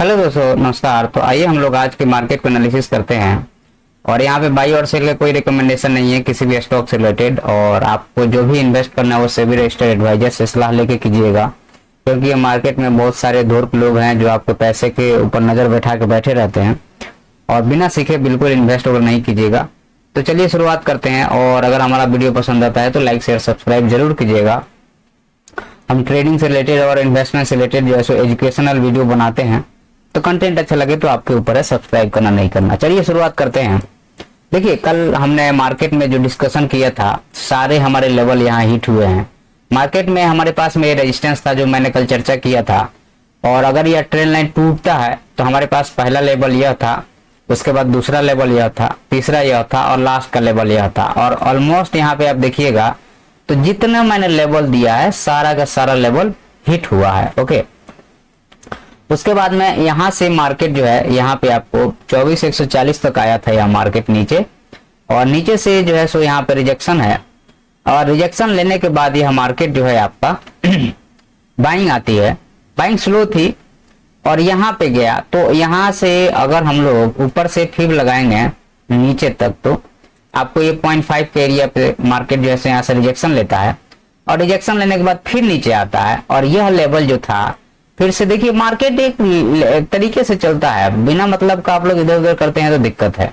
Hello दोस्तों, नमस्कार। तो आइए हम लोग आज के मार्केट को एनालिसिस करते हैं। और यहाँ पे बाई और सेल का कोई रिकमेंडेशन नहीं है किसी भी स्टॉक से रिलेटेड। और आपको जो भी इन्वेस्ट करना है वो सेबी रजिस्टर्ड एडवाइजर से सलाह लेके कीजिएगा, क्योंकि ये मार्केट में बहुत सारे धूर्त लोग हैं जो आपको पैसे के ऊपर नजर बैठा के बैठे रहते हैं और बिना सीखे बिल्कुल इन्वेस्ट वगैरह नहीं कीजिएगा। तो चलिए शुरुआत करते हैं। और अगर हमारा वीडियो पसंद आता है तो लाइक शेयर सब्सक्राइब जरूर कीजिएगा। हम ट्रेडिंग से रिलेटेड और इन्वेस्टमेंट से रिलेटेड जो है सो एजुकेशनल वीडियो बनाते हैं, तो कंटेंट अच्छा लगे तो आपके ऊपर है, सब्सक्राइब करना नहीं करना। चलिए शुरुआत करते हैं। देखिए, कल हमने मार्केट में जो डिस्कशन किया था सारे हमारे लेवल यहाँ हिट हुए हैं। मार्केट में हमारे पास में रेजिस्टेंस था जो मैंने कल चर्चा किया था, और अगर यह ट्रेंड लाइन टूटता है तो हमारे पास पहला लेवल यह था, उसके बाद दूसरा लेवल यह था, तीसरा यह था और लास्ट का लेवल यह था। और ऑलमोस्ट यहाँ पे आप देखिएगा तो जितना मैंने लेवल दिया है सारा का सारा लेवल हिट हुआ है। ओके, उसके बाद में यहाँ से मार्केट जो है यहाँ पे आपको 24,140 तक आया था यह मार्केट नीचे, और नीचे से जो है सो यहाँ पे रिजेक्शन है। और रिजेक्शन लेने के बाद यह मार्केट जो है आपका बाइंग आती है। बाइंग स्लो थी और यहाँ पे गया, तो यहाँ से अगर हम लोग ऊपर से फिब लगाएंगे नीचे तक तो आपको ये 0.5 के एरिया पे मार्केट जो है यहाँ से रिजेक्शन लेता है, और रिजेक्शन लेने के बाद फिर नीचे आता है। और यह लेवल जो था फिर से देखिए, मार्केट एक तरीके से चलता है, बिना मतलब का आप लोग इधर उधर करते हैं तो दिक्कत है।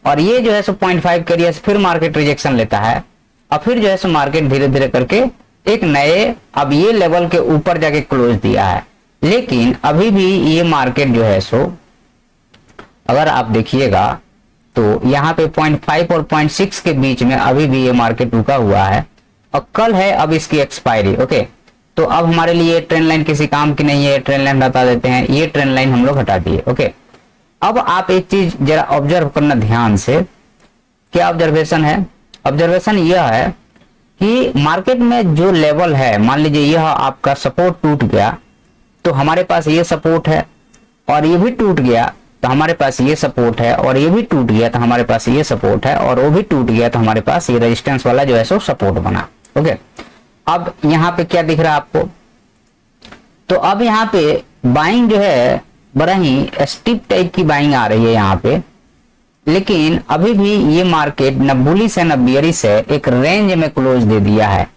और ये जो है सो 0.5 के एरिया से फिर मार्केट रिजेक्शन लेता है, और फिर जो है सो मार्केट धीरे धीरे करके एक नए अब ये लेवल के ऊपर जाके क्लोज दिया है। लेकिन अभी भी ये मार्केट जो है सो अगर आप देखिएगा तो यहाँ पे 0.5 और 0.6 के बीच में अभी भी ये मार्केट रुका हुआ है, और कल है अब इसकी एक्सपायरी। ओके, तो अब हमारे लिए ट्रेंड लाइन किसी काम की नहीं है, ट्रेंड लाइन हटा देते हैं। ये ट्रेंड लाइन हम लोग हटा दिए। ओके, अब आप एक चीज जरा ऑब्जर्व करना ध्यान से। क्या ऑब्जर्वेशन है? ऑब्जर्वेशन यह है कि मार्केट में जो लेवल है, मान लीजिए यह आपका सपोर्ट टूट गया तो हमारे पास ये सपोर्ट है, और ये भी टूट गया तो हमारे पास ये सपोर्ट है, और ये भी टूट गया तो हमारे पास ये सपोर्ट है, और वो भी टूट गया तो हमारे पास ये रेजिस्टेंस वाला जो है सो सपोर्ट बना। ओके, अब यहाँ पे क्या दिख रहा है आपको? तो अब यहाँ पे बाइंग जो है बड़ा ही स्टीप टाइप की बाइंग आ रही है यहाँ पे, लेकिन अभी भी ये मार्केट न बुलिश है न बियरिश है, एक रेंज में क्लोज दे दिया है।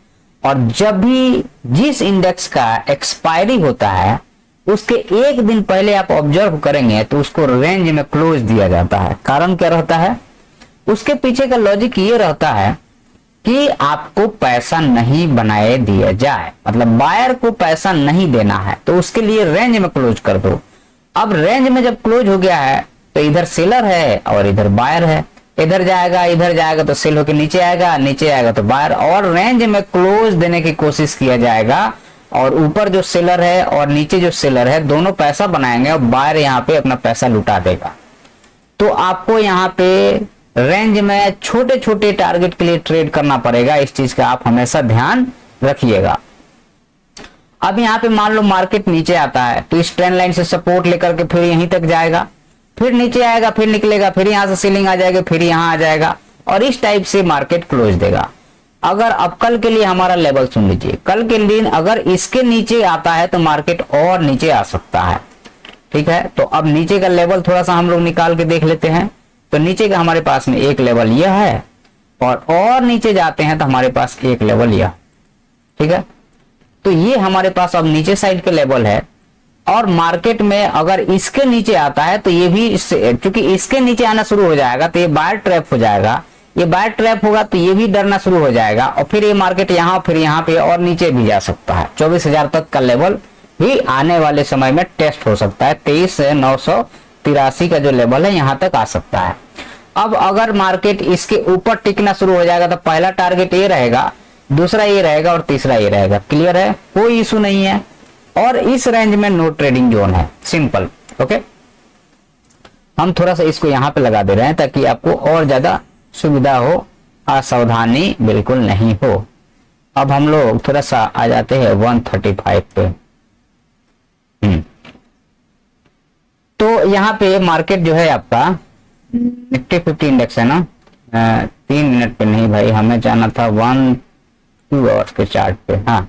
और जब भी जिस इंडेक्स का एक्सपायरी होता है उसके एक दिन पहले आप ऑब्जर्व करेंगे तो उसको रेंज में क्लोज दिया जाता है। कारण क्या रहता है? उसके पीछे का लॉजिक ये रहता है कि आपको पैसा नहीं बनाए दिया जाए, मतलब बायर को पैसा नहीं देना है, तो उसके लिए रेंज में क्लोज कर दो। अब रेंज में जब क्लोज हो गया है तो इधर सेलर है और इधर बायर है, इधर जाएगा तो सेल होकर नीचे आएगा तो बायर, और रेंज में क्लोज देने की कोशिश किया जाएगा। और ऊपर जो सेलर है और नीचे जो सेलर है दोनों पैसा बनाएंगे और बायर यहाँ पे अपना पैसा लुटा देगा। तो आपको यहाँ पे रेंज में छोटे छोटे टारगेट के लिए ट्रेड करना पड़ेगा। इस चीज का आप हमेशा ध्यान रखिएगा। अब यहाँ पे मान लो मार्केट नीचे आता है तो इस ट्रेंड लाइन से सपोर्ट लेकर के फिर यहीं तक जाएगा, फिर नीचे आएगा, फिर निकलेगा, फिर यहाँ से सेलिंग आ जाएगा, फिर यहाँ आ जाएगा, और इस टाइप से मार्केट क्लोज देगा। अगर अब कल के लिए हमारा लेवल सुन लीजिए, कल के दिन अगर इसके नीचे आता है तो मार्केट और नीचे आ सकता है। ठीक है, तो अब नीचे का लेवल थोड़ा सा हम लोग निकाल के देख लेते हैं। तो नीचे का हमारे पास में एक लेवल यह है, और नीचे जाते हैं तो हमारे पास एक लेवल यह। ठीक है, तो ये हमारे पास अब नीचे साइड के लेवल है। और मार्केट में अगर इसके नीचे आता है तो ये भी क्योंकि इसके नीचे आना शुरू हो जाएगा तो ये बायर ट्रैप हो जाएगा, ये बायर ट्रैप होगा तो ये भी डरना शुरू हो जाएगा, और फिर ये मार्केट यहाँ फिर यहाँ पे और नीचे भी जा सकता है। 24,000 तक का लेवल भी आने वाले समय में टेस्ट हो सकता है। 23,983 का जो लेवल है यहाँ तक आ सकता है। अब अगर मार्केट इसके ऊपर टिकना शुरू हो जाएगा तो पहला टारगेट ये रहेगा, दूसरा ये रहेगा और तीसरा ये रहेगा। क्लियर है? कोई इशू नहीं है। और इस रेंज में नो ट्रेडिंग जोन है, सिंपल। ओके, हम थोड़ा सा इसको यहाँ पे लगा दे रहे हैं ताकि आपको और ज्यादा सुविधा हो, असावधानी बिल्कुल नहीं हो। अब हम लोग थोड़ा सा आ जाते हैं 135 पे। तो यहाँ पे मार्केट जो है आपका निफ्टी 50 इंडेक्स है ना, 3 मिनट पे नहीं भाई, हमें जाना था 1-2 आवर्स के चार्ट पे। हाँ,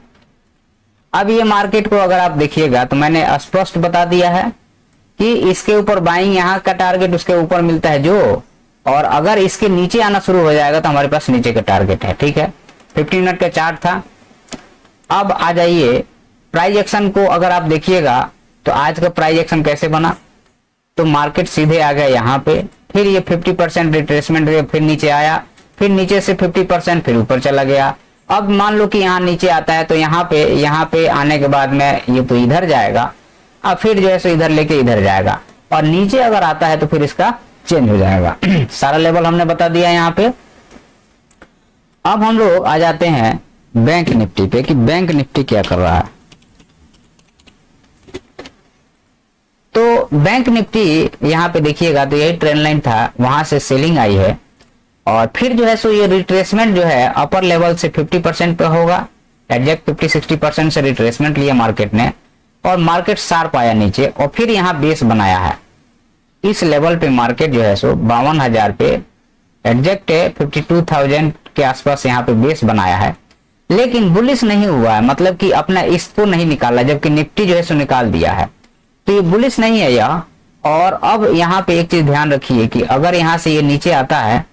अब ये मार्केट को अगर आप देखिएगा तो मैंने स्पष्ट बता दिया है कि इसके ऊपर बाइंग यहाँ का टारगेट उसके ऊपर मिलता है जो, और अगर इसके नीचे आना शुरू हो जाएगा तो हमारे पास नीचे का टारगेट है। ठीक है, 15 मिनट का चार्ट था। अब आ जाइए प्राइस एक्शन को, अगर आप देखिएगा तो आज का प्राइस एक्शन कैसे बना, तो मार्केट सीधे आ गया यहाँ पे, फिर ये 50% रिट्रेसमेंट हुए, फिर नीचे आया, फिर नीचे से 50% फिर ऊपर चला गया। अब मान लो कि यहाँ नीचे आता है तो यहाँ पे आने के बाद में ये तो इधर जाएगा, अब फिर जो है सो इधर लेके इधर जाएगा, और नीचे अगर आता है तो फिर इसका चेंज हो जाएगा। सारा लेवल हमने बता दिया यहाँ पे। अब हम लोग आ जाते हैं बैंक निफ्टी पे कि बैंक निफ्टी क्या कर रहा है। तो बैंक निफ्टी यहाँ पे देखिएगा तो यही ट्रेंड लाइन था, वहां से सेलिंग आई है, और फिर जो है सो ये रिट्रेसमेंट जो है अपर लेवल से 50% पे होगा, एग्जैक्ट 50-60% से रिट्रेसमेंट लिया मार्केट ने, और मार्केट शार्प आया नीचे, और फिर यहाँ बेस बनाया है। इस लेवल पे मार्केट जो है सो 52,000 पे एग्जैक्ट 52,000 के आसपास यहाँ पे बेस बनाया है, लेकिन बुलिश नहीं हुआ है, मतलब कि अपना इसको नहीं निकाला, जबकि निफ्टी जो है सो निकाल दिया है। तो ये बुलिश नहीं है यह। और अब यहाँ पे एक चीज ध्यान रखिए कि अगर यहाँ से ये नीचे आता है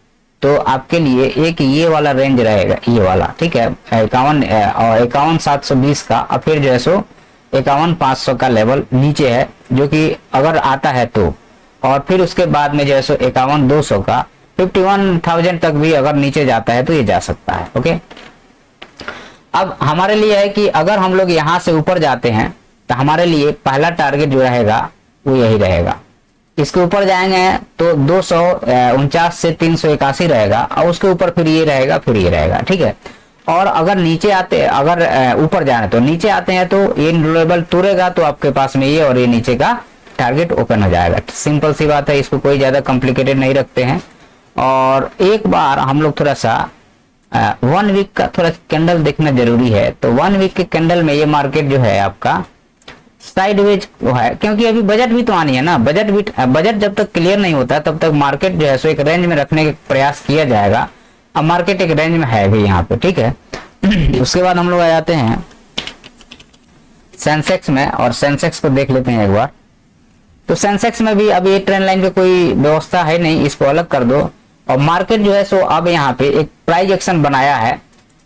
तो आपके लिए एक ये वाला रेंज रहेगा, ये वाला, ठीक है, 51,720 का, और फिर जो है सो 51,500 का लेवल नीचे है, जो कि अगर आता है तो, और फिर उसके बाद में जो है सो 51,200 का, 51,000 तक भी अगर नीचे जाता है तो ये जा सकता है। ओके, अब हमारे लिए है कि अगर हम लोग यहाँ से ऊपर जाते हैं तो हमारे लिए पहला टारगेट जो रहेगा वो यही रहेगा। इसके ऊपर जाएंगे तो 249 से 381 रहेगा, और उसके ऊपर फिर ये रहेगा, फिर ये रहेगा। ठीक है, और अगर नीचे आते, अगर ऊपर जाए तो नीचे आते हैं तो ये लेवल तोड़ेगा तो आपके पास में ये और ये नीचे का टारगेट ओपन हो जाएगा। सिंपल सी बात है, इसको कोई ज्यादा कॉम्प्लिकेटेड नहीं रखते हैं। और एक बार हम लोग थोड़ा सा 1 वीक का थोड़ा कैंडल देखना जरूरी है। तो 1 वीक के कैंडल में ये मार्केट जो है आपका साइडवेज है, क्योंकि अभी बजट भी तो आनी है ना। बजट जब तक क्लियर नहीं होता तब तक मार्केट जो है सो एक रेंज में रखने का प्रयास किया जाएगा। अब मार्केट एक रेंज में है भी यहाँ पे, ठीक है। उसके बाद हम लोग आ जाते हैं सेंसेक्स में, और सेंसेक्स को देख लेते हैं एक बार। तो सेंसेक्स में भी अब ये ट्रेंड लाइन पे कोई व्यवस्था है नहीं, इसको अलग कर दो। और मार्केट जो है सो अब यहाँ पे एक प्राइस एक्शन बनाया है,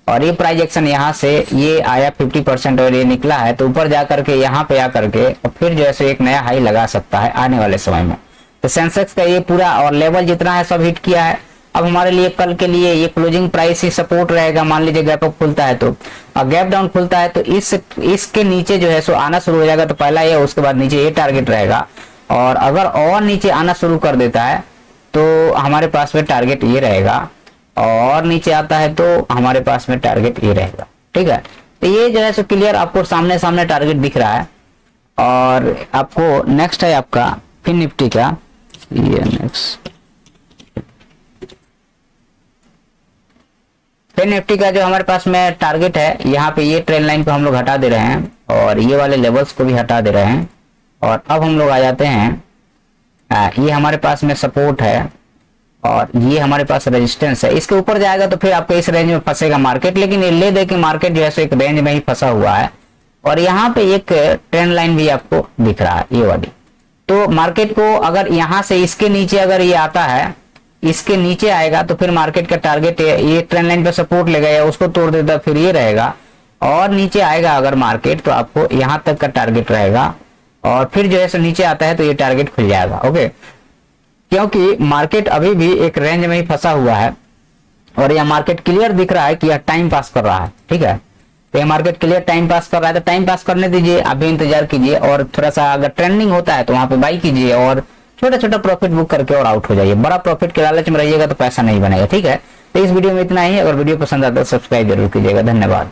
और ये प्राइस एक्शन यहाँ से ये आया 50% और ये निकला है, तो ऊपर जा करके यहाँ पे आ करके और फिर जो है सो एक नया हाई लगा सकता है आने वाले समय में। तो सेंसेक्स का ये पूरा और लेवल जितना है सब हिट किया है। अब हमारे लिए कल के लिए ये क्लोजिंग प्राइस ही सपोर्ट रहेगा। मान लीजिए गैप अप खुलता है तो, और गैप डाउन खुलता है तो इसके नीचे जो है सो आना शुरू हो जाएगा। तो पहला ये, उसके बाद नीचे ये टारगेट रहेगा, और अगर और नीचे आना शुरू कर देता है तो हमारे पास में टारगेट ये रहेगा, और नीचे आता है तो हमारे पास में टारगेट ये रहेगा। ठीक है, तो ये जो है सो क्लियर आपको सामने सामने टारगेट दिख रहा है। और आपको नेक्स्ट है आपका फिन निफ्टी का, ये नेक्स्ट फिन निफ्टी का जो हमारे पास में टारगेट है, यहाँ पे ये ट्रेंड लाइन को हम लोग हटा दे रहे हैं, और ये वाले लेवल्स को भी हटा दे रहे हैं। और अब हम लोग आ जाते हैं, ये हमारे पास में सपोर्ट है और ये हमारे पास रेजिस्टेंस है। इसके ऊपर जाएगा तो फिर आपको इस रेंज में फंसेगा मार्केट, लेकिन ये ले दे कि मार्केट जो है सो एक रेंज में ही फंसा हुआ है। और यहाँ पे एक ट्रेंड लाइन भी आपको दिख रहा है, ये वाली। तो मार्केट को अगर यहाँ से इसके नीचे अगर ये आता है, इसके नीचे आएगा तो फिर मार्केट का टारगेट ये ट्रेंड लाइन पे सपोर्ट लेगा, या उसको तोड़ देता फिर ये रहेगा, और नीचे आएगा अगर मार्केट तो आपको यहाँ तक का टारगेट रहेगा, और फिर जो है सो नीचे आता है तो ये टारगेट खुल जाएगा। ओके, क्योंकि मार्केट अभी भी एक रेंज में ही फंसा हुआ है, और यह मार्केट क्लियर दिख रहा है कि यह टाइम पास कर रहा है। ठीक है, तो ये मार्केट क्लियर टाइम पास कर रहा है, तो टाइम पास करने दीजिए, आप भी इंतजार कीजिए, और थोड़ा सा अगर ट्रेंडिंग होता है तो वहां पे बाई कीजिए, और छोटा छोटा प्रॉफिट बुक करके और आउट हो जाइए। बड़ा प्रॉफिट के लालच में रहिएगा तो पैसा नहीं बनेगा। ठीक है, तो इस वीडियो में इतना ही। अगर वीडियो पसंद आता है तो सब्सक्राइब जरूर कीजिएगा। धन्यवाद।